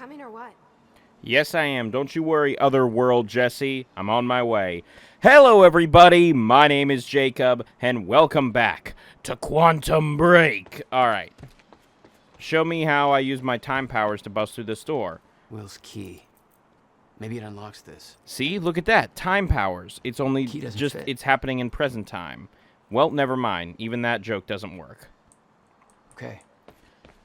coming or what? Yes, I am. Don't you worry, Otherworld Jesse. I'm on my way. Hello, everybody. My name is Jacob, and welcome back to Quantum Break. All right. Show me how I use my time powers to bust through this door. Will's key. Maybe it unlocks this. See? Look at that. Time powers. It's only just, fit. it's happening in present time. Well, never mind. Even that joke doesn't work. Okay.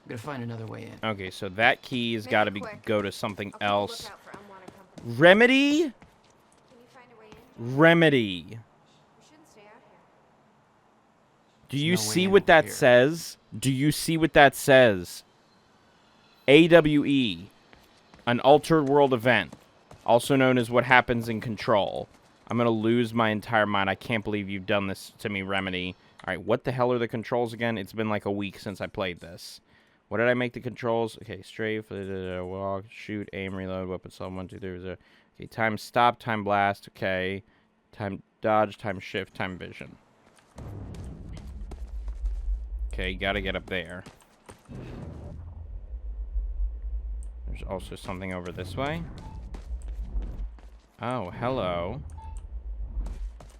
I'm gonna find another way in. Okay, so that key has got to go to something else. Remedy? Remedy? Can you find a way in? Remedy. We shouldn't stay out here. Do you no way see in what over that here. says? Do you see what that says? AWE. An altered world event. Also known as what happens in Control. I'm going to lose my entire mind. I can't believe you've done this to me, Remedy. Alright, what the hell are the controls again? It's been like a week since I played this. What did I make the controls? Okay, strafe, walk, shoot, aim, reload, weapon select, 1, 2, 3, 0. Okay, time stop, time blast, okay. Time dodge, time shift, time vision. Okay, gotta get up there. There's also something over this way. Oh, hello.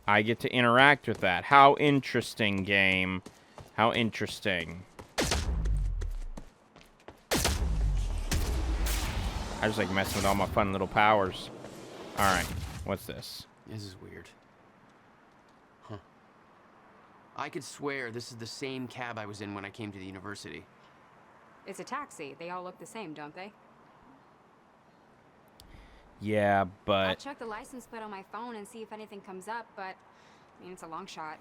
I get to interact with that. How interesting, game. How interesting. I just like messing with all my fun little powers. Alright, what's this? This is weird. Huh. I could swear this is the same cab I was in when I came to the university. It's a taxi. They all look the same, don't they? Yeah, I'll but... check the license plate on my phone and see if anything comes up, but I mean, it's a long shot.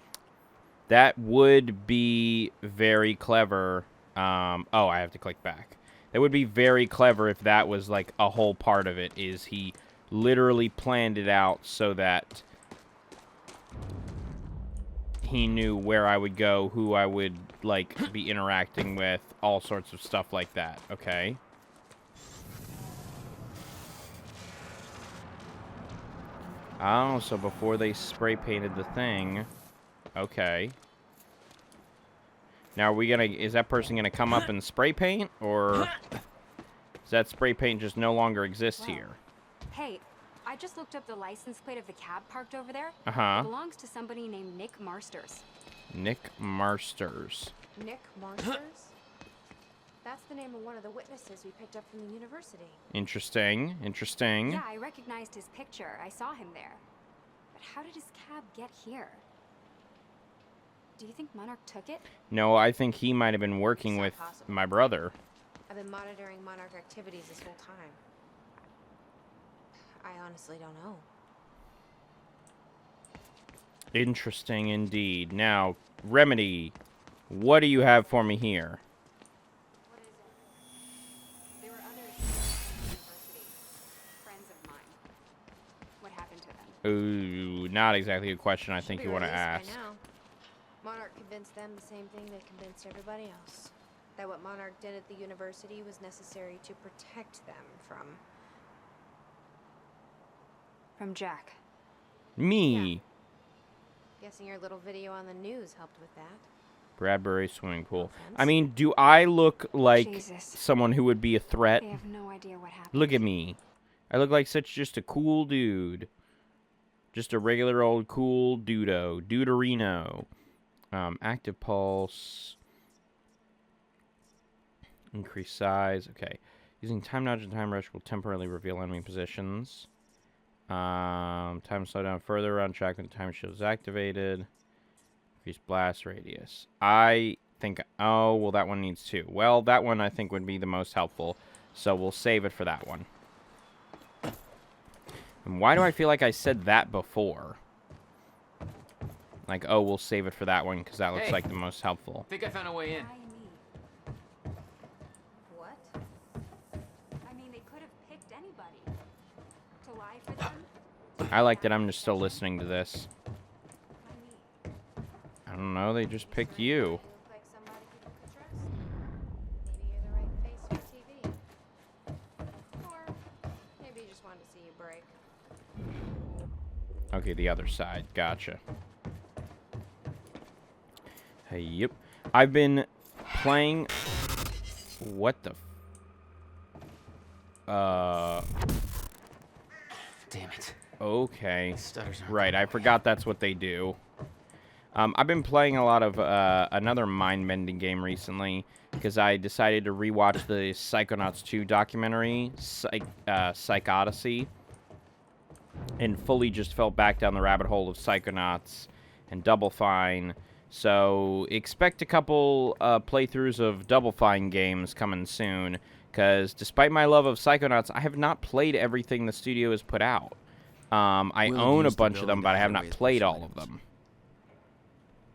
that would be very clever. Oh, I have to click back. That would be very clever if that was like a whole part of it, is he literally planned it out so that he knew where I would go, who I would like be interacting with, all sorts of stuff like that. Okay. Oh, so before they spray painted the thing. Okay. Now, are we gonna... Is that person gonna come up and spray paint? Or... Does that spray paint just no longer exist here? Hey, I just looked up the license plate of the cab parked over there. Uh-huh. It belongs to somebody named Nick Marsters. Nick Marsters. Nick Marsters? That's the name of one of the witnesses we picked up from the university. Interesting. Interesting. Yeah, I recognized his picture. I saw him there. But how did his cab get here? Do you think Monarch took it? No, I think he might have been working It's not with possible. my brother. I've been monitoring Monarch activities this whole time. I honestly don't know. Interesting indeed. Now, Remedy, what do you have for me here? What is it? There were others at the university. Friends of mine. What happened to them? Ooh, not exactly a question I think Should you be want to released by ask. now. Monarch convinced them the same thing that convinced everybody else. That what Monarch did at the university was necessary to protect them from... From Jack. Me. Guessing your little video on the news helped with that. Bradbury swimming pool. Offense. I mean, do I look like Jesus. someone who would be a threat? They have no idea what happened. Look at me. I look like such just a cool dude. Just a regular old cool dudo. Duderino. Active pulse. Increase size. Okay. Using time nudge and time rush will temporarily reveal enemy positions. Time slow down further on track when the time shield is activated. Increase blast radius. I think... Oh, well, that one needs two. Well, that one I think would be the most helpful. So we'll save it for that one. And why do I feel like I said that before? Like, oh, we'll save it for that one because that looks Hey. like the most helpful. Think I found a way in. Why me? What? I mean, they could have picked anybody. To lie for them? I like that I'm just still listening to this. Why me? I don't know, they just picked you. You look like somebody people could trust. Maybe you're the right face for TV. Or maybe you just wanted to see you break. Okay, the other side. Gotcha. Hey, yep. I've been playing... What the... Damn it. Okay. Stutters aren't Right, I forgot that's what they do. I've been playing a lot of another mind-bending game recently because I decided to rewatch the Psychonauts 2 documentary, Psych Odyssey, and fully just fell back down the rabbit hole of Psychonauts and Double Fine. So expect a couple playthroughs of Double Fine games coming soon, because despite my love of Psychonauts, I have not played everything the studio has put out. I Will own a used the bunch of them, building but I to have hide not away his played personal all of items. them.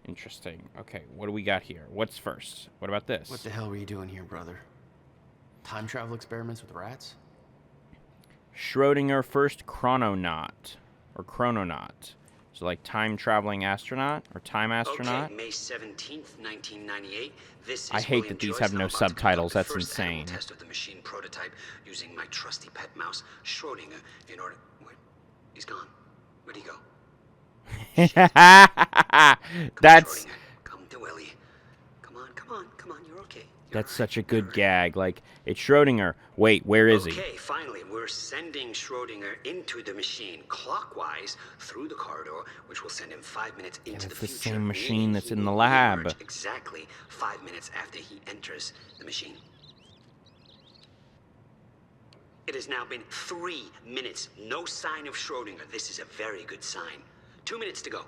Interesting. Okay, what do we got here? What's first? What about this? What the hell were you doing here, brother? Time travel experiments with rats? Schrodinger first chrononaut, or chrononaut. So like time-traveling astronaut, or time astronaut? Okay, May 17th, 1998. This is I hate William that these Joyce, have and no I'm about to subtitles. conduct the That's first animal insane. test of the machine prototype using my trusty pet mouse, Schrodinger, in order... Where? He's gone. Where'd he go? That's... Schrodinger, come to Ellie. Come on, you're okay. That's such a good gag. Like, it's Schrodinger. Wait, where is he? Okay, finally, we're sending Schrodinger into the machine clockwise through the corridor, which will send him 5 minutes into it's the the future. same machine meaning that's he in the will lab. reemerge exactly 5 minutes after he enters the machine. It has now been 3 minutes. No sign of Schrodinger. This is a very good sign. 2 minutes to go.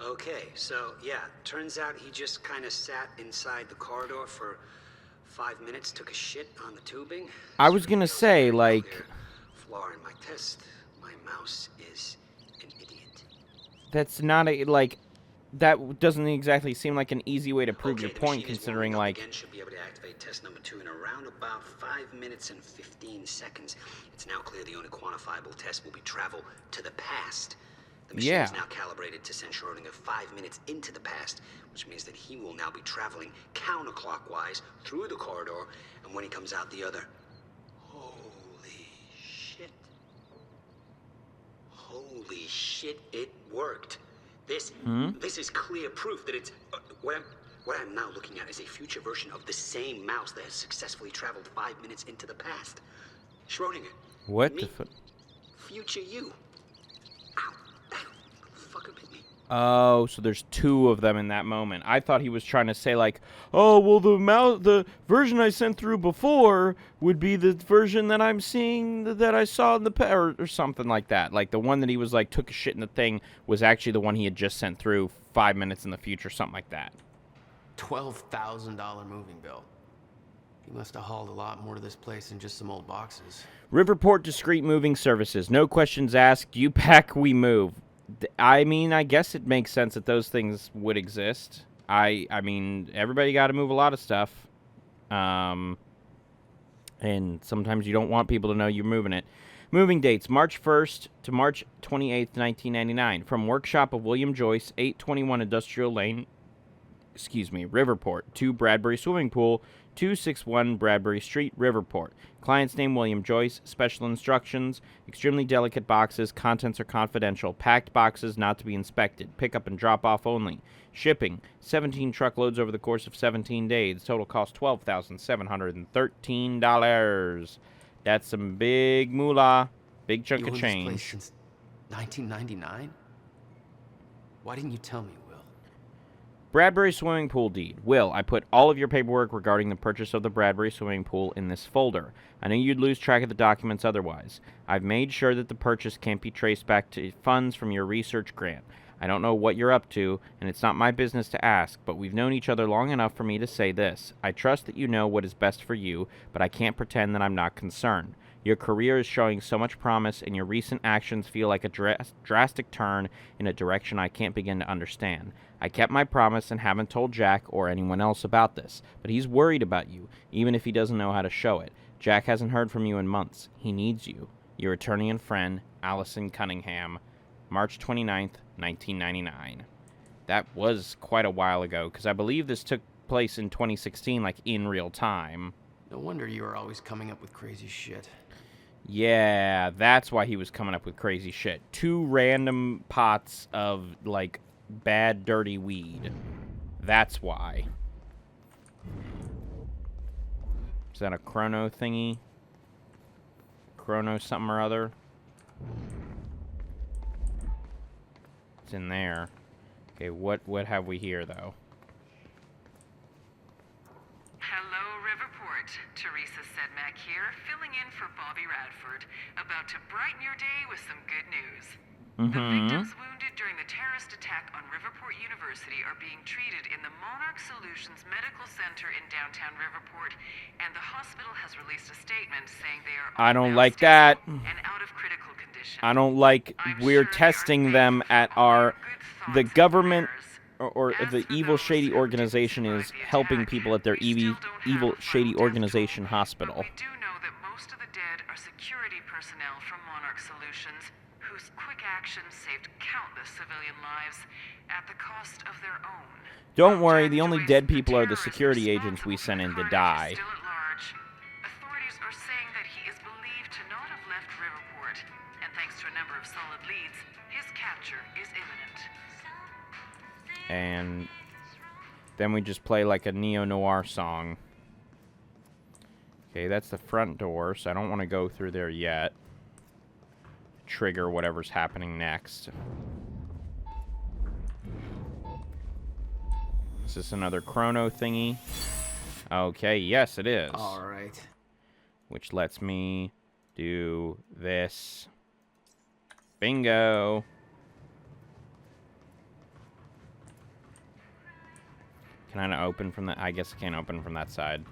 Okay, so yeah, turns out he just kind of sat inside the corridor for 5 minutes, took a shit on the tubing. I was gonna say, like... Flaw in my test, my mouse is an idiot. That's not a, like... That doesn't exactly seem like an easy way to prove your the point, machine is considering, warming up like... again. Should be able to activate test number 2 in around about 5 minutes and 15 seconds. It's now clear the only quantifiable test will be travel to the past. The machine is now calibrated to send Schrodinger 5 minutes into the past, which means that he will now be traveling counterclockwise through the corridor, and when he comes out the other... Holy shit. Holy shit, it worked. This is clear proof that it's... what I'm now looking at is a future version of the same mouse that has successfully traveled 5 minutes into the past. Schrodinger. What me, the fuck? Future you. Ow. Fucker bit me. Oh, so there's 2 of them in that moment. I thought he was trying to say, like, oh, well, the version I sent through before would be the version that I'm seeing that I saw in the or something like that. Like, the one that he was, like, took a shit in the thing was actually the one he had just sent through 5 minutes in the future, something like that. $12,000 moving bill. He must have hauled a lot more to this place than just some old boxes. Riverport Discreet Moving Services. No questions asked. You pack, we move. I mean, I guess it makes sense that those things would exist. I mean, everybody got to move a lot of stuff. And sometimes you don't want people to know you're moving it. Moving dates, March 1st to March 28th, 1999. From Workshop of William Joyce, 821 Industrial Lane, Riverport, to Bradbury Swimming Pool, 261 Bradbury Street, Riverport. Client's name, William Joyce. Special instructions, extremely delicate boxes. Contents are confidential. Packed boxes not to be inspected. Pickup and drop-off only. Shipping, 17 truckloads over the course of 17 days. Total cost $12,713. That's some big moolah. Big chunk You of owned this place change. since 1999? Why didn't you tell me, Will? Bradbury Swimming Pool deed. Will, I put all of your paperwork regarding the purchase of the Bradbury Swimming Pool in this folder. I knew you'd lose track of the documents otherwise. I've made sure that the purchase can't be traced back to funds from your research grant. I don't know what you're up to, and it's not my business to ask, but we've known each other long enough for me to say this. I trust that you know what is best for you, but I can't pretend that I'm not concerned. Your career is showing so much promise, and your recent actions feel like a drastic turn in a direction I can't begin to understand. I kept my promise and haven't told Jack or anyone else about this, but he's worried about you, even if he doesn't know how to show it. Jack hasn't heard from you in months. He needs you. Your attorney and friend, Allison Cunningham. March 29th, 1999. That was quite a while ago, because I believe this took place in 2016, like in real time. No wonder you were always coming up with crazy shit. Yeah, that's why he was coming up with crazy shit. 2 random pots of, like, bad, dirty weed. That's why. Is that a chrono thingy? Chrono something or other? It's in there. Okay, what have we here, though? Hello, Riverport. Teresa Sedmak here, filling in for Bobby Radford, about to brighten your day with some good news. The victims wounded during the terrorist attack on Riverport University are being treated in the Monarch Solutions Medical Center in downtown Riverport, and the hospital has released a statement saying they are I don't all like stable that. and out of critical condition. I don't like we're I'm sure testing they are them thankful at for all our your good the thoughts and government prayers. or As the for evil those shady who didn't organization survive is the helping attack, people at their we still don't have evil a shady final death organization toll, hospital. But we do know that most of the dead are security personnel from Monarch Solutions, whose quick actions saved countless civilian lives at the cost of their own. Don't While worry, Jack the only Joyce, dead the people are the terrorist security agents we responsible sent for in to the die. carnage, is still at large. Authorities are saying that he is believed to not have left Riverport, and thanks to a number of solid leads, his capture is imminent. And then we just play like a neo-noir song. Okay, that's the front door, so I don't want to go through there yet. Trigger whatever's happening next. Is this another chrono thingy? Okay, yes it is. Alright. Which lets me do this. Bingo! Can I not open from that? I guess I can't open from that side.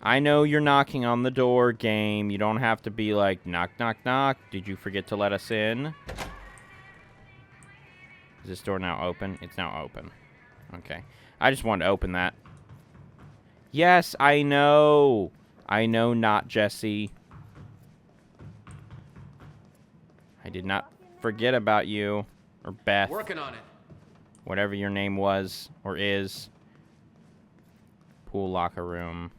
I know you're knocking on the door, game. You don't have to be like, knock, knock, knock. Did you forget to let us in? Is this door now open? It's now open. Okay. I just wanted to open that. Yes, I know. I know not Jesse. I did not forget about you. Or Beth. Working on it. Whatever your name was or is. Pool locker room.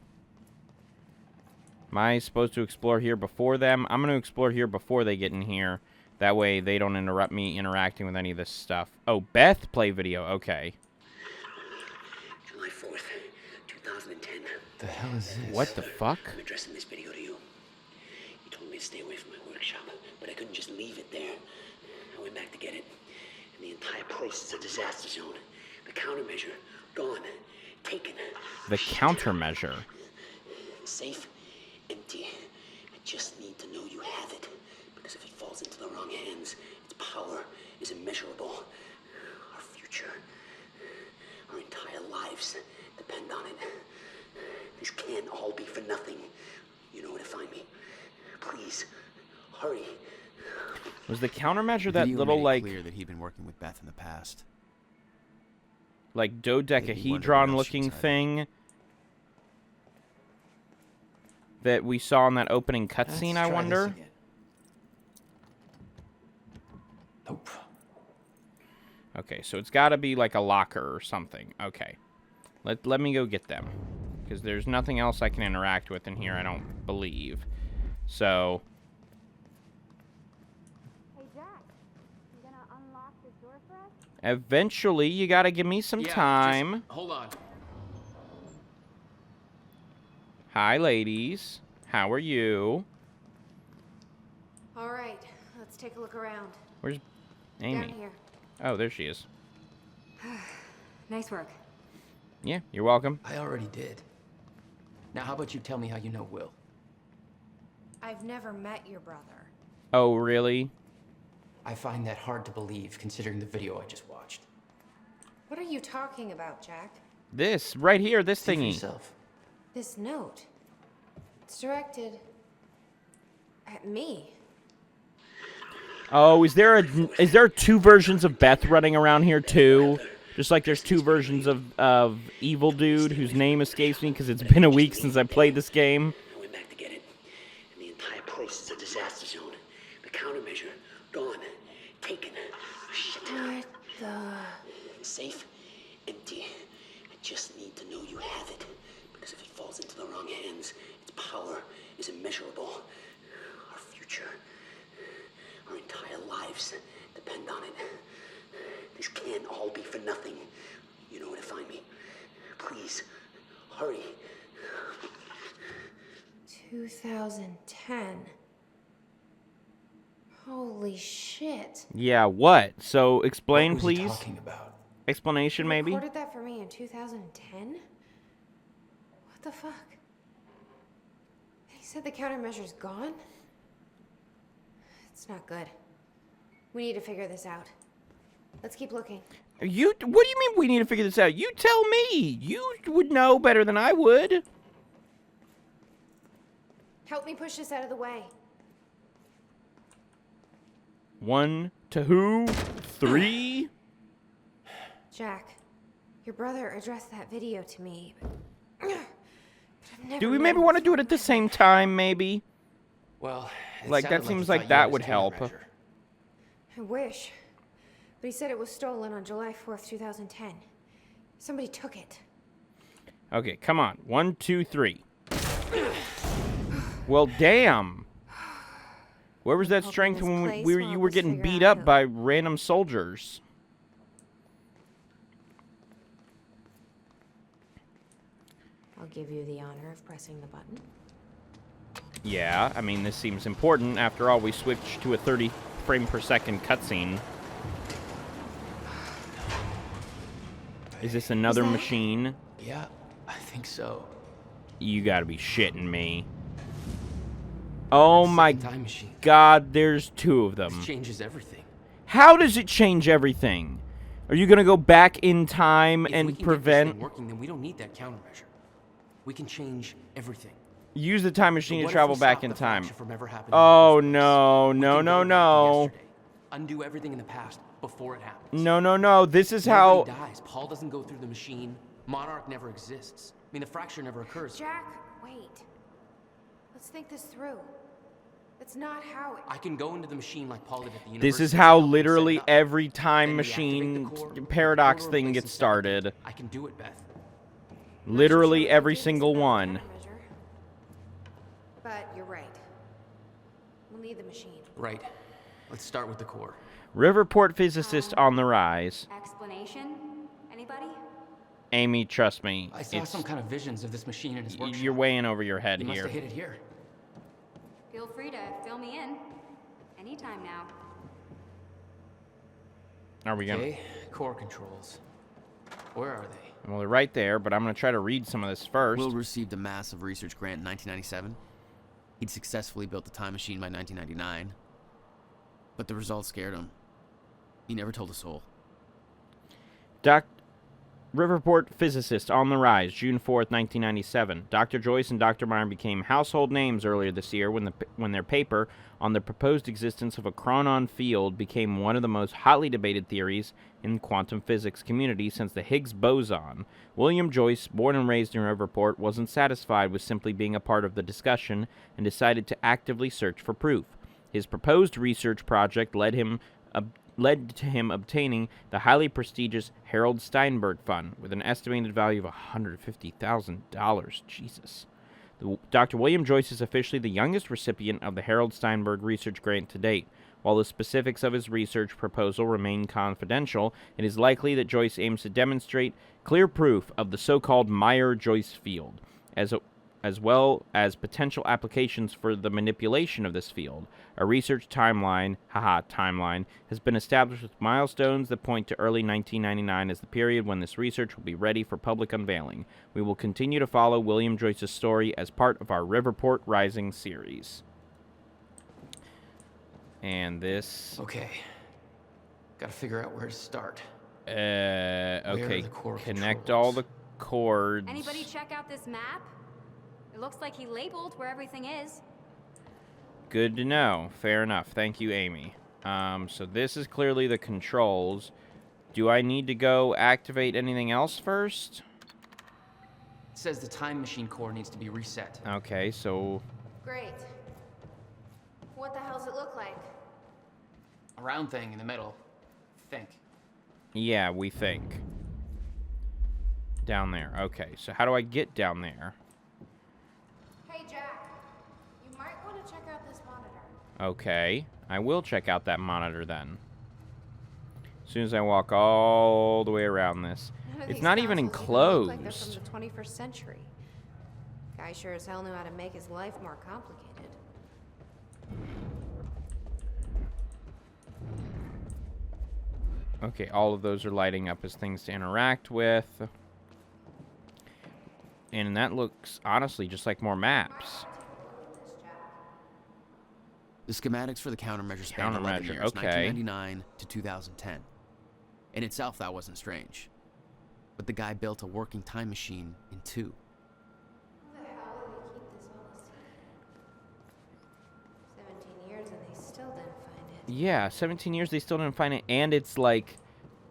Am I supposed to explore here before them? I'm going to explore here before they get in here. That way they don't interrupt me interacting with any of this stuff. Oh, Beth play video. Okay. July 4th, 2010. The hell is this? What the fuck? I'm addressing this video to you. You told me to stay away from my workshop, but I couldn't just leave it there. I went back to get it, and the entire place is a disaster zone. The countermeasure, gone, taken. The countermeasure. Safe, empty. I just need to know you have it, because if it falls into the wrong hands, its power is immeasurable. Our future, our entire lives depend on it. This can't all be for nothing. You know where to find me. Please, hurry. Was the countermeasure that Video little, made it like, clear that he'd been working with Beth in the past. dodecahedron-looking thing that we saw in that opening cutscene, I wonder? Nope. Okay, so it's got to be like a locker or something. Okay. Let me go get them. Because there's nothing else I can interact with in here, I don't believe. So... Hey, Jack. You gonna unlock this door for us? eventually, you got to give me some time. Just hold on. Hi, ladies. How are you? All right, let's take a look around. Where's Down Amy? here. Oh, there she is. Nice work. Yeah, you're welcome. I already did. Now, how about you tell me how you know Will? I've never met your brother. Oh, really? I find that hard to believe, considering the video I just watched. What are you talking about, Jack? This, right here, this See for thingy. yourself. This note. It's directed at me. Oh, is there two versions of Beth running around here too? Just like there's two versions of Evil Dude whose name escapes me because it's been a week since I played this game. I went back to get it, and the entire place is a disaster zone. The countermeasure, gone, taken. Shit. What the... Safe, empty. I just need to know you have it, because if it falls into the wrong hands, its power is immeasurable. Our future, our entire lives depend on it. This can't all be for nothing. You know where to find me. Please, hurry. 2010. Holy shit. Yeah, what? So explain, What was he please. talking about? Explanation, You maybe? recorded that for me in 2010? What the fuck? He said the countermeasure's gone? It's not good. We need to figure this out. Let's keep looking. What do you mean we need to figure this out? You tell me. You would know better than I would. Help me push this out of the way. 1, 2, 3. Jack, your brother addressed that video to me. But I've never Do we known maybe want to this do it one at the way. same time, maybe? Well, it Like, sounded that seems he like thought you that had would his help. countermeasure. I wish. But he said it was stolen on July 4th, 2010. Somebody took it. Okay, come on. 1, 2, 3. Well, damn. Where was that Hoping strength this when place you will help were us getting figure beat out up who. by random soldiers? I'll give you the honor of pressing the button. Yeah, I mean, this seems important. After all, we switched to a 30 frame per second cutscene. Is this another that- machine? Yeah, I think so. You gotta be shitting me. Oh my Second time machine. god, there's 2 of them. This changes everything. How does it change everything? Are you gonna go back in time If we and can get this prevent... thing working, then we don't need that countermeasure. We can change everything. Use the time machine What to if travel we back stop in the time. fracture from ever happening in the Oh, first place? no, We no, can no, go back to no. yesterday, undo everything in the past before it happens. No, no, no. This is how... Nobody dies. Paul doesn't go through the machine. Monarch never exists. I mean, the fracture never occurs. Jack, wait. Let's think this through. That's not how it... I can go into the machine like Paul did at the university. This is how help him set literally it up. every time Then we machine activate the core, put the paradox portal in thing place gets and set everything. started. I can do it, Beth. Literally Not sure every we can do this single without the one. countermeasure. But you're right. We'll need the machine. Right. Let's start with the core. Riverport physicist on the rise. Explanation? Anybody? Amy, trust me. I saw some kind of visions of this machine in his workshop. You're way in over your head He must here. have hit it here. Feel free to fill me in. Anytime now. Are we gonna... Okay, core controls. Where are they? Well, they're right there, but I'm gonna try to read some of this first. Will received a massive research grant in 1997. He'd successfully built the time machine by 1999. But the results scared him. He never told a soul. Riverport physicist on the rise, June 4th, 1997. Dr. Joyce and Dr. Meyer became household names earlier this year when their paper on the proposed existence of a chronon field became one of the most hotly debated theories in the quantum physics community since the Higgs boson. William Joyce, born and raised in Riverport, wasn't satisfied with simply being a part of the discussion and decided to actively search for proof. His proposed research project led to him obtaining the highly prestigious Harold Steinberg Fund with an estimated value of $150,000. Jesus. Dr. William Joyce is officially the youngest recipient of the Harold Steinberg Research Grant to date. While the specifics of his research proposal remain confidential, it is likely that Joyce aims to demonstrate clear proof of the so-called Meyer-Joyce field, as well as potential applications for the manipulation of this field. A research timeline, has been established with milestones that point to early 1999 as the period when this research will be ready for public unveiling. We will continue to follow William Joyce's story as part of our Riverport Rising series. And this... Okay. Gotta figure out where to start. okay, the core connect controls? all the cords. Anybody check out this map? It looks like he labeled where everything is. Good to know. Fair enough. Thank you, Amy. So this is clearly the controls. Do I need to go activate anything else first? It says the time machine core needs to be reset. Okay, so... Great. What the hell's it look like? A round thing in the middle. Think. Yeah, we think. Down there. Okay, so how do I get down there? Hey, Jack. You might want to check out this monitor. Okay, I will check out that monitor then. As soon as I walk all the way around this. None of It's these not even consoles look like they're enclosed. from the 21st century. Guy sure as hell knew how to make his life more complicated. Okay, all of those are lighting up as things to interact with. And that looks, honestly, just like more maps. The schematics for the countermeasure span 11 Countermeasure, years, okay. 1999 to 2010. In itself, that wasn't strange. But the guy built a working time machine in 2. How the hell did they keep this all a secret? 17 years and they still didn't find it. Yeah, 17 years, they still didn't find it. And it's like,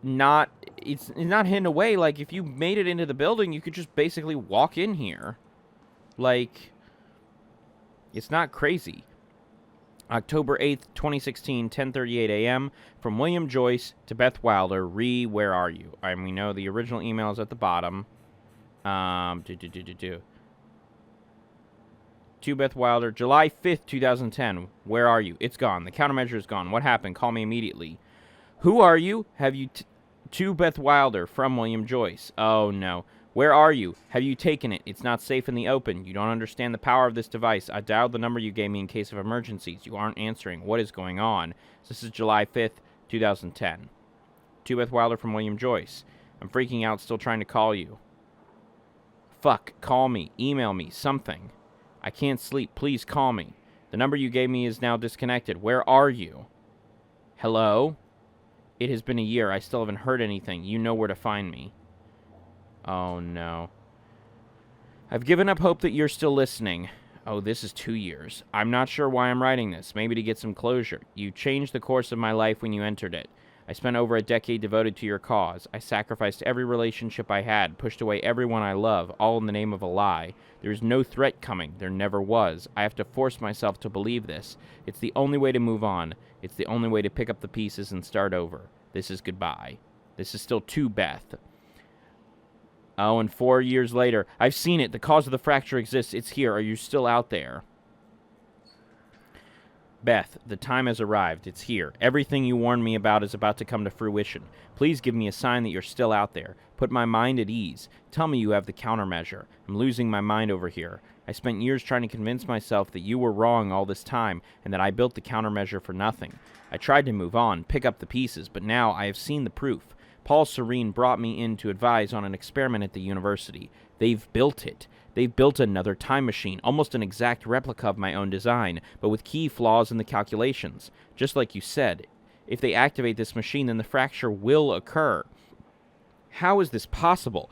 not, it's not hidden away. Like, if you made it into the building, you could just basically walk in here. Like, it's not crazy. October 8th, 2016, 10:38 a.m. From William Joyce to Beth Wilder. Where are you? We know the original email is at the bottom. To Beth Wilder, July 5th, 2010. Where are you? It's gone. The countermeasure is gone. What happened? Call me immediately. Who are you? Have you... To Beth Wilder, from William Joyce. Oh, no. Where are you? Have you taken it? It's not safe in the open. You don't understand the power of this device. I dialed the number you gave me in case of emergencies. You aren't answering. What is going on? This is July 5th, 2010. To Beth Wilder, from William Joyce. I'm freaking out, still trying to call you. Fuck. Call me. Email me. Something. I can't sleep. Please call me. The number you gave me is now disconnected. Where are you? Hello? It has been a year. I still haven't heard anything. You know where to find me. Oh, no. I've given up hope that you're still listening. Oh, this is 2 years. I'm not sure why I'm writing this. Maybe to get some closure. You changed the course of my life when you entered it. I spent over a decade devoted to your cause. I sacrificed every relationship I had, pushed away everyone I love, all in the name of a lie. There is no threat coming. There never was. I have to force myself to believe this. It's the only way to move on. It's the only way to pick up the pieces and start over. This is goodbye. This is still to Beth. Oh, and 4 years later, I've seen it. The cause of the fracture exists. It's here. Are you still out there? Beth, the time has arrived. It's here. Everything you warned me about is about to come to fruition. Please give me a sign that you're still out there. Put my mind at ease. Tell me you have the countermeasure. I'm losing my mind over here. I spent years trying to convince myself that you were wrong all this time and that I built the countermeasure for nothing. I tried to move on, pick up the pieces, but now I have seen the proof. Paul Serene brought me in to advise on an experiment at the university. They've built it. They've built another time machine, almost an exact replica of my own design, but with key flaws in the calculations. Just like you said, if they activate this machine, then the fracture will occur. How is this possible?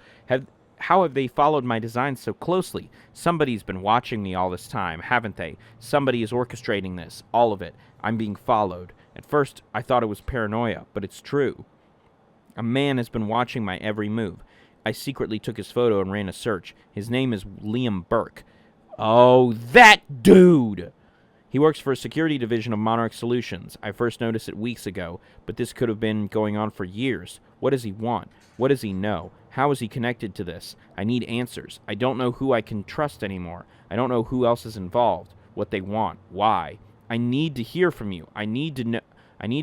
How have they followed my design so closely? Somebody's been watching me all this time, haven't they? Somebody is orchestrating this, all of it. I'm being followed. At first, I thought it was paranoia, but it's true. A man has been watching my every move. I secretly took his photo and ran a search. His name is Liam Burke. Oh, that dude! He works for a security division of Monarch Solutions. I first noticed it weeks ago, but this could have been going on for years. What does he want? What does he know? How is he connected to this? I need answers. I don't know who I can trust anymore. I don't know who else is involved, what they want, why. I need to hear from you. I need to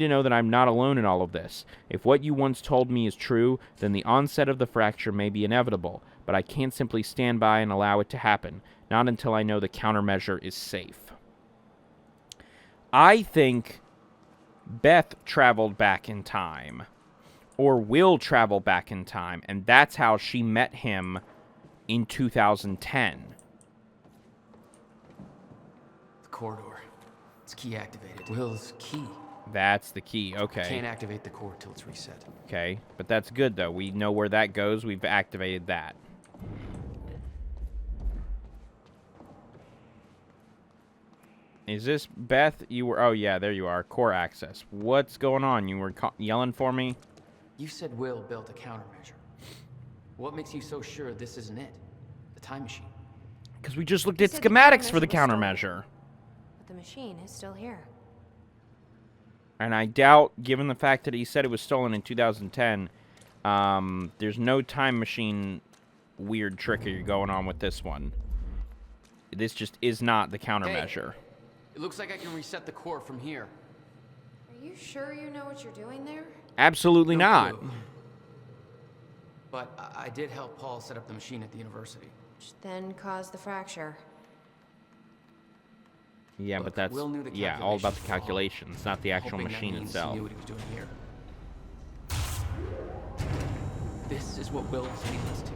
know that I'm not alone in all of this. If what you once told me is true, then the onset of the fracture may be inevitable, but I can't simply stand by and allow it to happen, not until I know the countermeasure is safe. I think Beth traveled back in time, or will travel back in time, and that's how she met him in 2010. The corridor. It's key activated. Will's key. That's the key, okay. Can't activate the core till it's reset. Okay, but that's good, though. We know where that goes. We've activated that. Is this Beth? You were... Oh, yeah, there you are. Core access. What's going on? You were yelling for me? You said Will built a countermeasure. What makes you so sure this isn't it? The time machine. Because we just looked You at said the schematics for the countermeasure was countermeasure. But the machine is still here. And I doubt, given the fact that he said it was stolen in 2010, there's no time machine weird trickery going on with this one. This just is not the countermeasure. Hey, it looks like I can reset the core from here. Are you sure you know what you're doing there? Absolutely No not. clue. But I did help Paul set up the machine at the university. Which then caused the fracture. Yeah, Look, but that's Will knew the all about the calculations were wrong. calculations, not the actual Hoping that machine means itself. He knew what he was doing here. This is what Will is leading us to.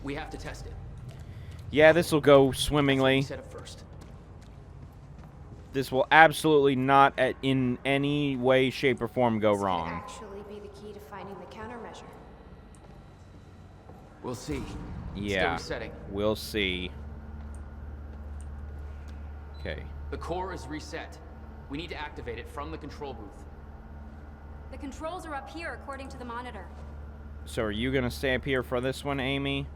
We have to test it. Yeah, this will go We swimmingly. set it first. This will absolutely not, in any way, shape, or form, go This could wrong. actually be the key to finding the countermeasure. We'll see. Yeah, Still resetting. we'll see. Okay. The core is reset. We need to activate it from the control booth. The controls are up here, according to the monitor. So are you gonna stay up here for this one, Amy?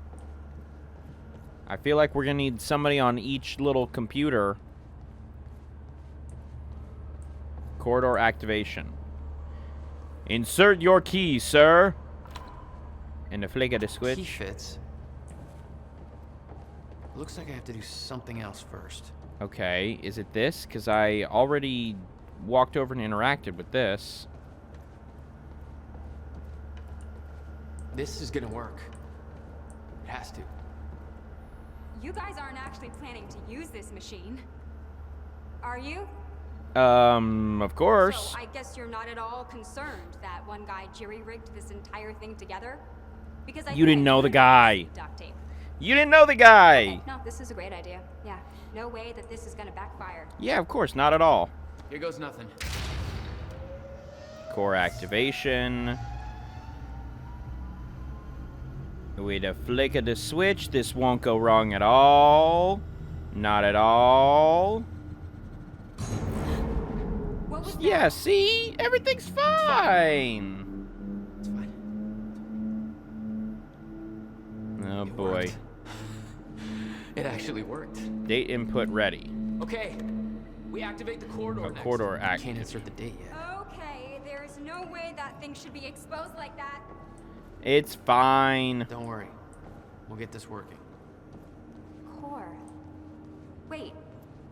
I feel like we're gonna need somebody on each little computer. Corridor activation. Insert your key, sir. And the flick of the Key switch. fits. Looks like I have to do something else first. Okay, is it this? Because I already walked over and interacted with this. This is gonna work. It has to. You guys aren't actually planning to use this machine, are you? Of course. So I guess you're not at all concerned that one guy jerry-rigged this entire thing together? Because I You didn't think know the you guy. used duct tape. You didn't know the guy. Okay, no, this is a great idea. Yeah, no way that this is gonna backfire. Yeah, of course, not at all. Here goes nothing. Core activation. With a flick of the switch, this won't go wrong at all. Not at all. What was that? Yeah, see? Everything's fine. It's fine. Oh It boy. worked. It actually worked. Date input ready. Okay. We activate the corridor A next. corridor Can't active. insert the date yet. Okay, there is no way that thing should be exposed like that. It's fine. Don't worry. We'll get this working. Core. Wait,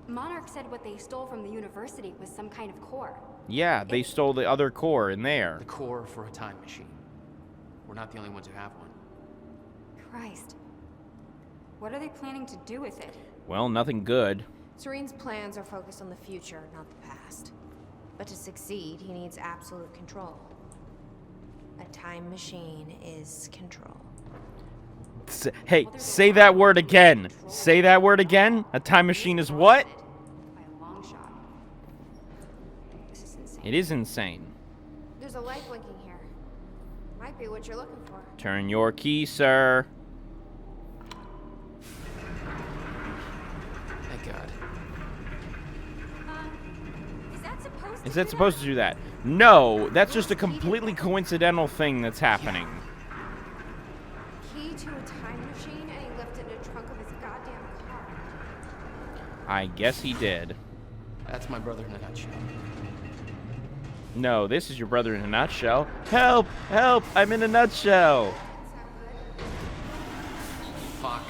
Monarch said what they stole from the university was some kind of core. Yeah, they stole the other core in there. The core for a time machine. We're not the only ones who have one. Christ. What are they planning to do with it? Well, nothing good. Serene's plans are focused on the future, not the past. But to succeed, he needs absolute control. A time machine is control. Hey, say that word again. Say that word again. A time machine is what? By a long shot. This is insane. It is insane. There's a light blinking here. Might be what you're looking for. Turn your key, sir. Thank God. Is that supposed to Is that do supposed to do that? No, that's just a completely coincidental thing that's happening. Key to a time machine, and he left it in the trunk of his goddamn car. I guess he did. That's my brother in a nutshell. No, this is your brother in a nutshell. Help! Help! I'm in a nutshell. Fuck.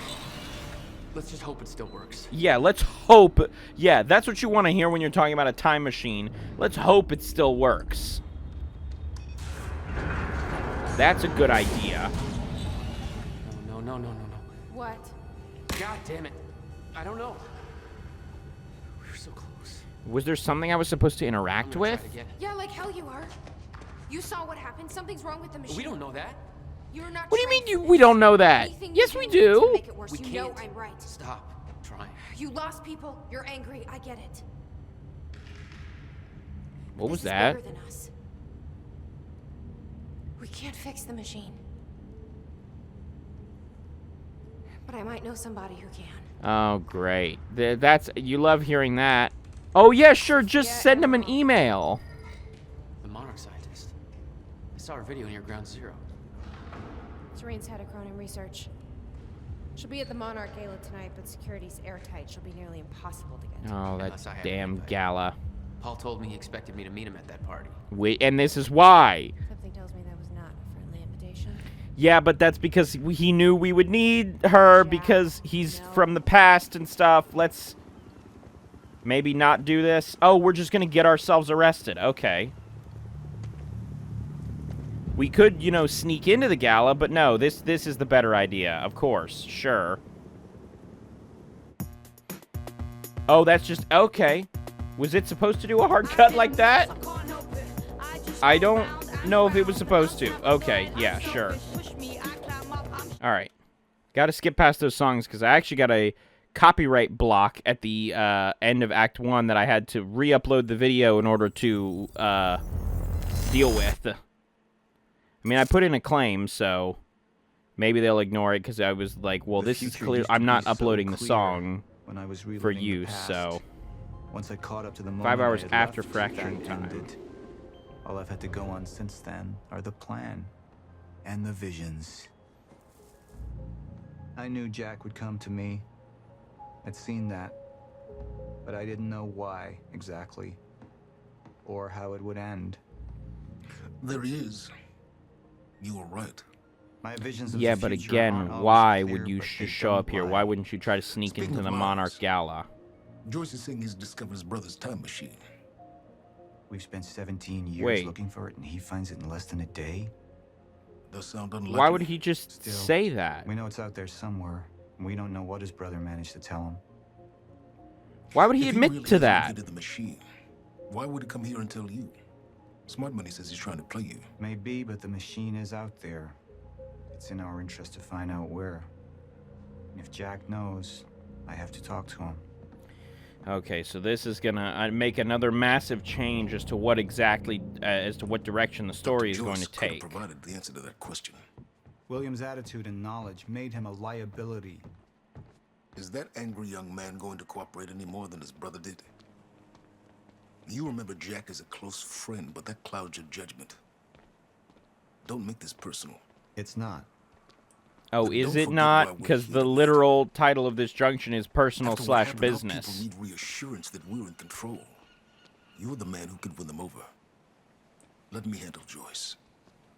Let's just hope it still works. Yeah, let's hope. Yeah, that's what you want to hear when you're talking about a time machine. Let's hope it still works. That's a good idea. No, no, no, no, no, no. What? God damn it. I don't know. We were so close. Was there something I was supposed to I'm interact gonna try with? it again. Yeah, like hell you are. You saw what happened. Something's wrong with the machine. We don't know that. You're not. What do you mean trained for we this. don't know that? Anything Yes, you we do to do. make it worse. We You know can't. I'm right. Stop. I'm trying. You lost people. You're angry. I get it. What was This is that? bigger than us. We can't fix the machine. But I might know somebody who can. Oh, great. That's you love hearing that. Oh yeah, sure. Just Yeah, send him an well. email. The Monarch scientist. I saw her video near Ground Zero. Serene's had a Cronin research. She'll be at the Monarch Gala tonight, but security's airtight. She'll be nearly impossible to get to. Oh, that Unless I have an damn invite. gala. Paul told me he expected me to meet him at that party. And this is why. Something tells me that was not a friendly invitation. Yeah, but that's because he knew we would need her Yeah, because he's no. from the past and stuff. Let's maybe not do this. Oh, we're just gonna get ourselves arrested. Okay. We could, sneak into the gala, but no, this is the better idea. Of course, sure. Oh, that's just... Okay. Was it supposed to do a hard cut like that? I don't know if it was supposed to. Okay, yeah, sure. Alright. Gotta skip past those songs, because I actually got a copyright block at the end of Act 1 that I had to re-upload the video in order to deal with. I mean, I put in a claim, so maybe they'll ignore it, because I was like, well, this is clear. I'm not uploading the song for use, so... Once I caught up to the moment 5 hours I had after left, fracturing that time. ended. All I've had to go on since then are the plan and the visions. I knew Jack would come to me. I'd seen that, but I didn't know why exactly, or how it would end. There he is. You were right. My visions of Yeah, the but future again, aren't always why clear, would you but they show don't up here? lie. Why wouldn't you try to sneak Speaking into of the lies, Monarch Gala? Joyce is saying he's discovered his brother's time machine. We've spent 17 years Wait. looking for it, and he finds it in less than a day? Does sound unlikely. Why would he just Still, say that? We know it's out there somewhere, and we don't know what his brother managed to tell him. Why would he If admit really to has that? invented the machine, why would he come here and tell you? Smart Money says he's trying to play you. Maybe, but the machine is out there. It's in our interest to find out where. And if Jack knows, I have to talk to him. Okay, so this is gonna make another massive change as to what exactly, as to what direction the story is Dr. going to Joyce could have take. provided the answer to that question. William's attitude and knowledge made him a liability. Is that angry young man going to cooperate any more than his brother did? You remember Jack as a close friend, but that clouds your judgment. Don't make this personal. It's not. Oh, But is don't it forget not? why we're Because here the tonight. literal title of this junction is personal After what slash happened, our business. people need reassurance that we're in control. You're the man who could win them over. Let me handle Joyce,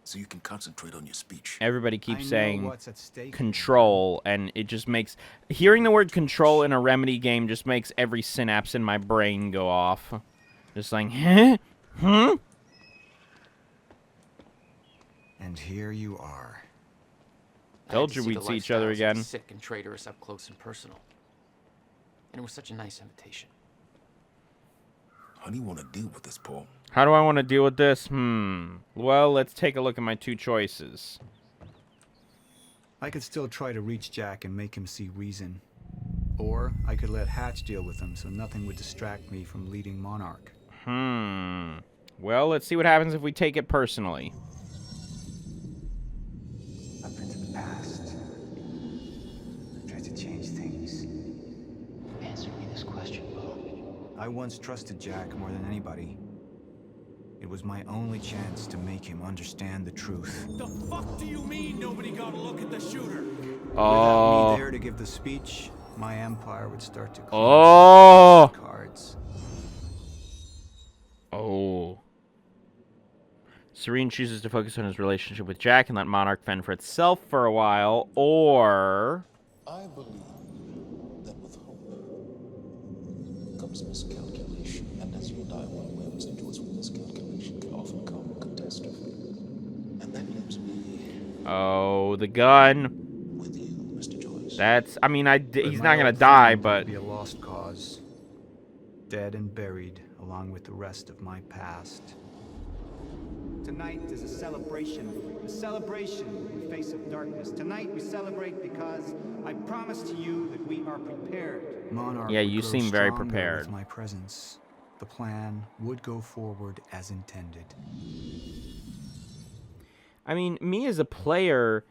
so you can concentrate on your speech. Everybody I keeps know saying what's at stake. control, and it just makes... Hearing the word control in a Remedy game just makes every synapse in my brain go off. Just like, huh? Hmm? And here you are. I had Told to you see we'd the see each other lifestyles of the again. Sick and traitorous up close and personal. And it was such a nice invitation. How do you want to deal with this, Paul? How do I want to deal with this? Well, let's take a look at my two choices. I could still try to reach Jack and make him see reason. Or I could let Hatch deal with him so nothing would distract me from leading Monarch. Well, let's see what happens if we take it personally. Up into the past. I tried to change things. Answer me this question, Bo. I once trusted Jack more than anybody. It was my only chance to make him understand the truth. The fuck do you mean nobody got a look at the shooter? Without me there to give the speech, my empire would start to Oh. cards. Oh. Serene chooses to focus on his relationship with Jack and let Monarch fend for itself for a while, or... I believe that with hope comes miscalculation, and as you and I well aware, Mr. Joyce, with miscalculation can often come catastrophe. And that leaves me Oh, the gun. with you, Mr. Joyce. That's... I mean, But he's my not gonna old die, friend but... would be a lost cause. Dead and buried, along with the rest of my past. Tonight is a celebration in the face of darkness. Tonight we celebrate because I promise to you that we are prepared. Monarch Yeah, would you grow seem very stronger prepared. with my presence. The plan would go forward as intended. I mean, me as a player,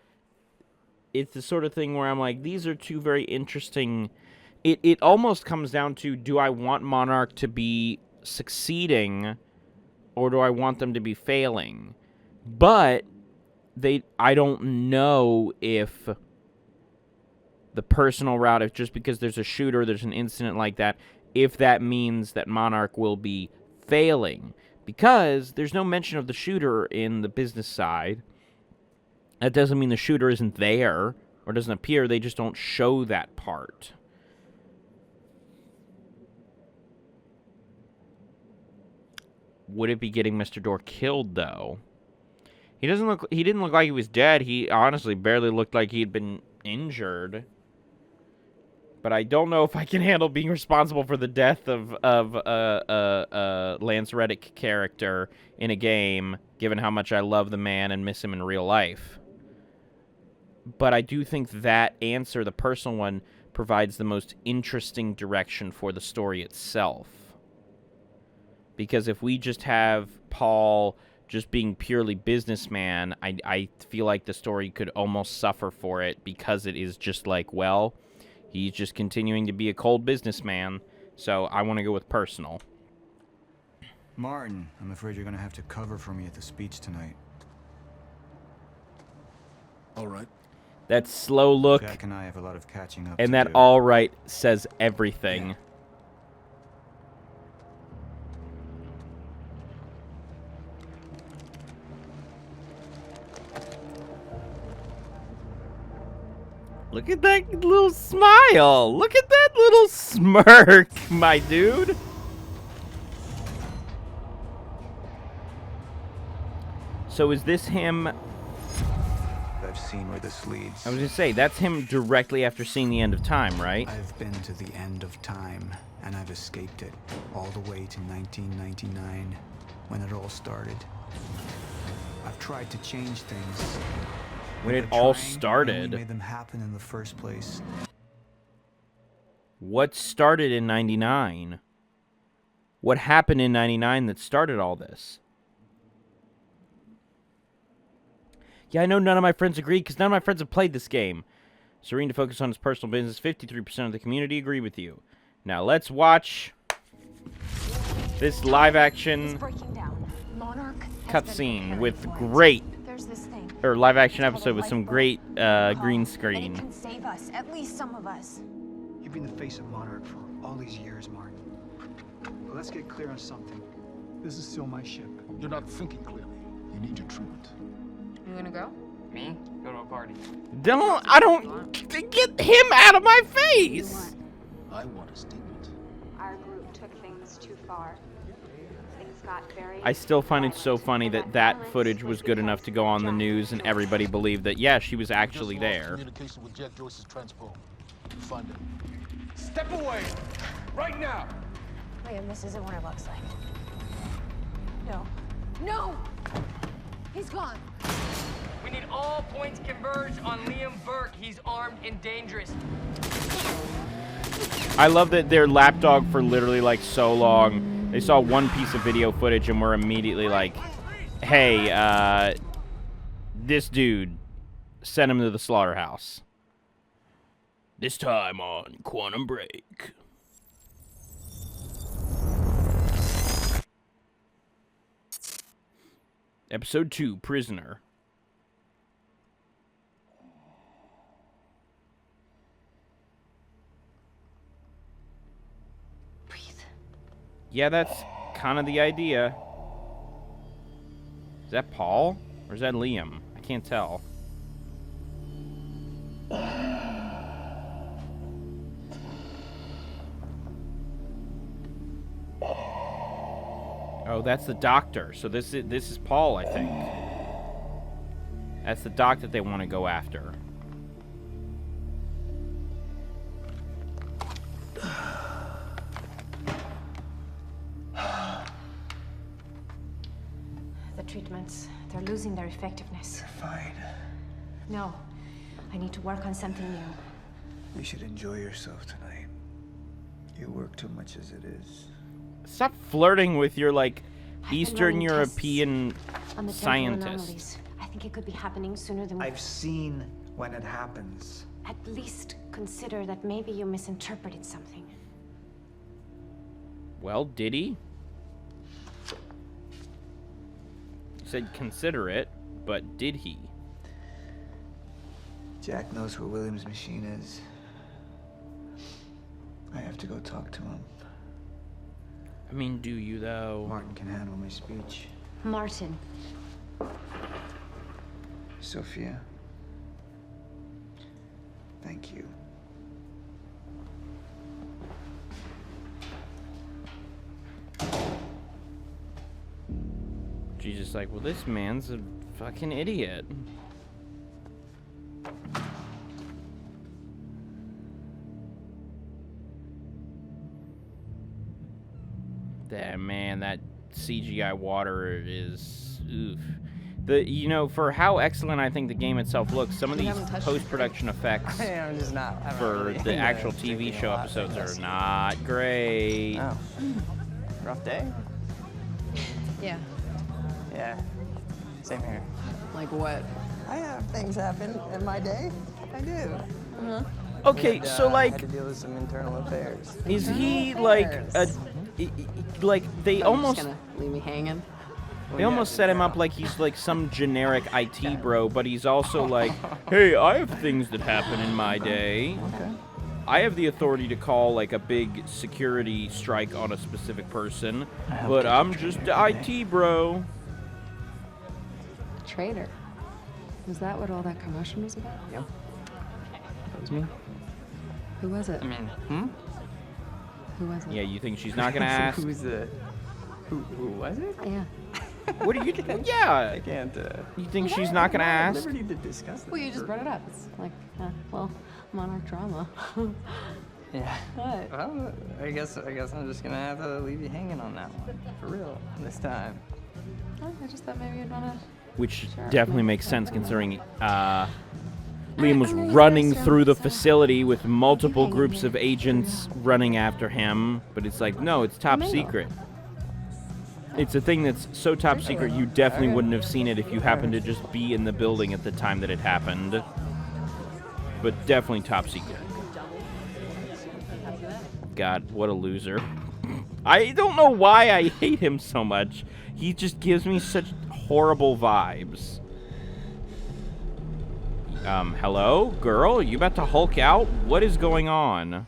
it's the sort of thing where I'm like, these are two very interesting... It almost comes down to, do I want Monarch to be succeeding, or do I want them to be failing? But I don't know if the personal route, if just because there's a shooter, there's an incident like that, if that means that Monarch will be failing. Because there's no mention of the shooter in the business side. That doesn't mean the shooter isn't there or doesn't appear. They just don't show that part. Would it be getting Mr. Door killed, though? He didn't look like he was dead. He honestly barely looked like he'd been injured. But I don't know if I can handle being responsible for the death of Lance Reddick character in a game, given how much I love the man and miss him in real life. But I do think that answer, the personal one, provides the most interesting direction for the story itself. Because if we just have Paul just being purely businessman, I feel like the story could almost suffer for it, because it is just like, well, he's just continuing to be a cold businessman, so I want to go with personal. Martin, I'm afraid you're going to have to cover for me at the speech tonight. All right. That slow look Jack and I have a lot of catching up and to that do. all right says everything. Yeah. Look at that little smile. Look at that little smirk, my dude. So is this him? I've seen where this leads. I was going to say, that's him directly after seeing the end of time, right? I've been to the end of time, and I've escaped it all the way to 1999, when it all started. I've tried to change things. When it But all trying started. only made them happen in the first place. What started in 99? What happened in 99 that started all this? Yeah, I know none of my friends agree, because none of my friends have played this game. Serene to focus on his personal business. 53% of the community agree with you. Now let's watch this live-action cutscene with great, or live-action episode with some great green screen. It can save us, at least some of us. You've been the face of Monarch for all these years, Martin. But let's get clear on something. This is still my ship. You're not thinking clearly. You need your treatment. You gonna go? Me? Go to a party. I don't get him out of my face. I want a statement. Our group took things too far. Things got very... I still find it so funny that that footage was good enough to go on the news and everybody believed that, yeah, she was actually there. Communication with Jack Joyce's transport. Find him. Step away! Right now! Liam, this isn't what it looks like. No. No! He's gone. We need all points converged on Liam Burke. He's armed and dangerous. I love that their lapdog for literally like so long. They saw one piece of video footage and were immediately like, hey, this dude, send him to the slaughterhouse. This time on Quantum Break. Episode 2, Prisoner. Breathe. Yeah, that's kind of the idea. Is that Paul? Or is that Liam? I can't tell. Oh, that's the doctor. So this is Paul, I think. That's the doc that they want to go after. The treatments, they're losing their effectiveness. You're fine. No, I need to work on something new. You should enjoy yourself tonight. You work too much as it is. Stop flirting with your, like, I've been Eastern running European on the temporal scientist. anomalies. I think it could be happening sooner than we... I've seen when it happens. At least consider that maybe you misinterpreted something. Well, did he? He said consider it, but did he? Jack knows where William's machine is. I have to go talk to him. I mean, do you, though? Martin can handle my speech. Martin. Sophia. Thank you. She's just like, well, this man's a fucking idiot. Man, that CGI water is oof. For how excellent I think the game itself looks, some of these post-production effects I'm just not. for the actual TV show episodes are not great. Oh. Rough day? Yeah. Yeah. Same here. Like what? I have things happen in my day. I do. Uh-huh. Okay, so I had like, to deal with some internal affairs. is he like a, like they almost Just gonna leave me hanging. they almost set him up like he's like some generic IT bro, but he's also like, hey, I have things that happen in my day. Okay. I have the authority to call like a big security strike on a specific person, but I'm just IT bro. Traitor. Was that what all that commotion was about? Yep. That was me. Who was it? I mean, Who was it? Yeah, you think she's not gonna ask? Who's the? Who was it? Yeah. What do you? Yeah. I can't. You think she's not gonna ask? Liberty to discuss this. Well, you just brought it up. It's like, well, monarch drama. Yeah. What? Well, I guess I'm just gonna have to leave you hanging on that one for real this time. Oh, I just thought maybe you'd wanna. Which Sure, definitely maybe. makes sense considering Liam was running through the facility with multiple groups of agents running after him, but it's like, no, it's top secret. It's a thing that's so top secret you definitely wouldn't have seen it if you happened to just be in the building at the time that it happened. But definitely top secret. God, what a loser. I don't know why I hate him so much. He just gives me such horrible vibes. Hello? Girl? You about to Hulk out? What is going on?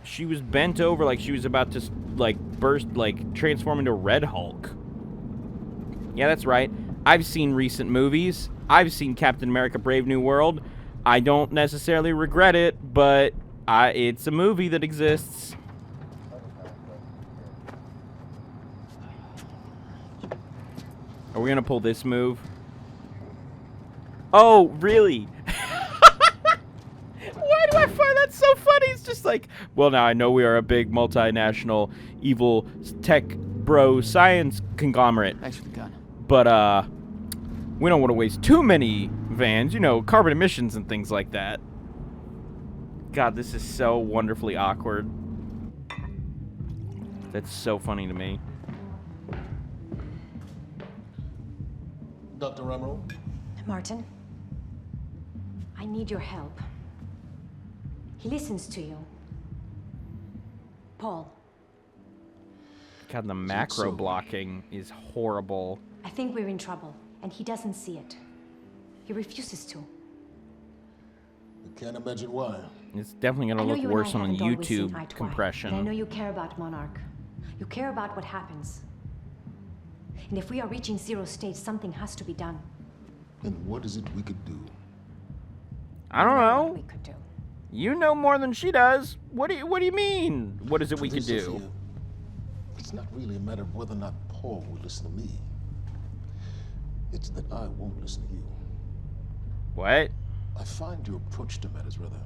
She was bent over like she was about to, like, burst, like, transform into Red Hulk. Yeah, that's right. I've seen recent movies. I've seen Captain America Brave New World. I don't necessarily regret it, but it's a movie that exists. Are we gonna pull this move? Oh, really? Why do I find that so funny? It's just like, well, now I know we are a big multinational evil tech bro science conglomerate. Thanks for the gun. But, we don't want to waste too many vans, you know, carbon emissions and things like that. God, this is so wonderfully awkward. That's so funny to me. Dr. Emerald? Martin, I need your help. He listens to you. Paul, God, the macro blocking is horrible. I think we're in trouble, and he doesn't see it. He refuses to. I can't imagine why. It's definitely going to look worse on YouTube compression. And I know you care about Monarch. You care about what happens. And if we are reaching zero stage, something has to be done. And what is it we could do? I don't know. We could do. You know more than she does. What do you mean? What is it we could do? It's not really a matter of whether or not Paul will listen to me. It's that I won't listen to you. What? I find your approach to matters rather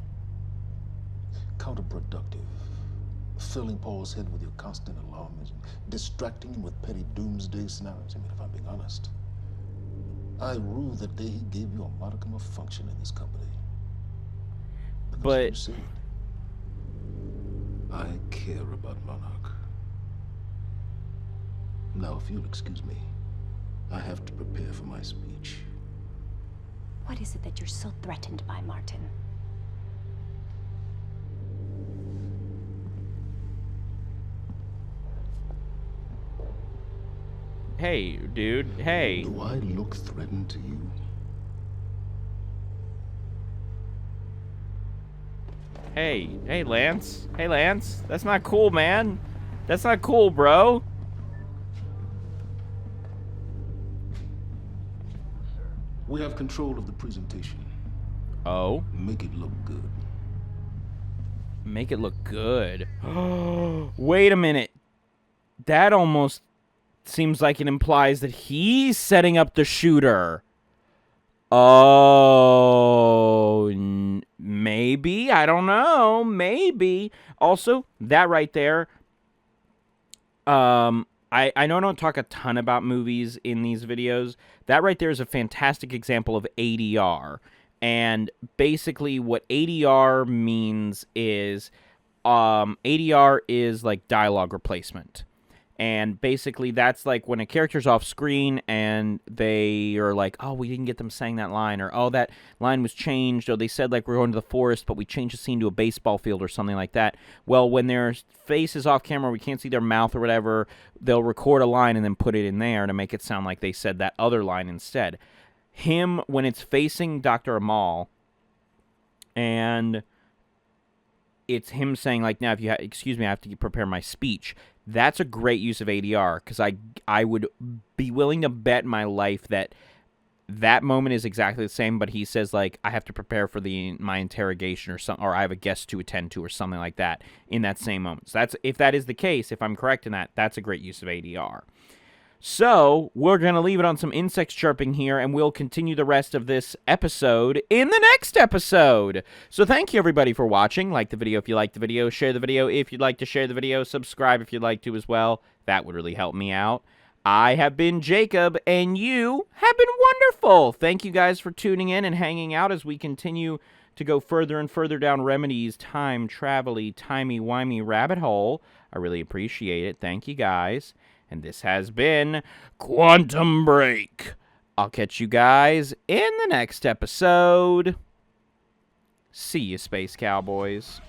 counterproductive. Filling Paul's head with your constant alarms and distracting him with petty doomsday scenarios. I mean, if I'm being honest, I rue the day he gave you a modicum of function in this company. Because you see, I care about Monarch. Now, if you'll excuse me, I have to prepare for my speech. What is it that you're so threatened by, Martin? Hey, dude. Hey. Do I look threatened to you? Hey, Lance. Hey, Lance. That's not cool, man. That's not cool, bro. We have control of the presentation. Oh? Make it look good. Make it look good. Wait a minute. That almost seems like it implies that he's setting up the shooter. Oh. Maybe. I don't know. Maybe. Also, that right there, I know I don't talk a ton about movies in these videos. That right there is a fantastic example of ADR. And basically what ADR means is ADR is like dialogue replacement. And basically that's like when a character's off screen and they are like, oh, we didn't get them saying that line, or oh, that line was changed, or they said like we're going to the forest but we changed the scene to a baseball field or something like that. Well, when their face is off camera, we can't see their mouth or whatever, they'll record a line and then put it in there to make it sound like they said that other line instead. Him, when it's facing Dr. Amal, and it's him saying like, now if you excuse me, I have to prepare my speech. That's a great use of ADR, because I would be willing to bet my life that that moment is exactly the same, but he says like, I have to prepare for my interrogation or something, or I have a guest to attend to or something like that in that same moment. So that's, if that is the case, if I'm correct in that, that's a great use of ADR. So, we're going to leave it on some insects chirping here, and we'll continue the rest of this episode in the next episode. So, thank you, everybody, for watching. Like the video if you liked the video. Share the video if you'd like to share the video. Subscribe if you'd like to as well. That would really help me out. I have been Jacob, and you have been wonderful. Thank you guys for tuning in and hanging out as we continue to go further and further down Remedy's time travel-y, timey-wimey rabbit hole. I really appreciate it. Thank you, guys. And this has been Quantum Break. I'll catch you guys in the next episode. See you, Space Cowboys.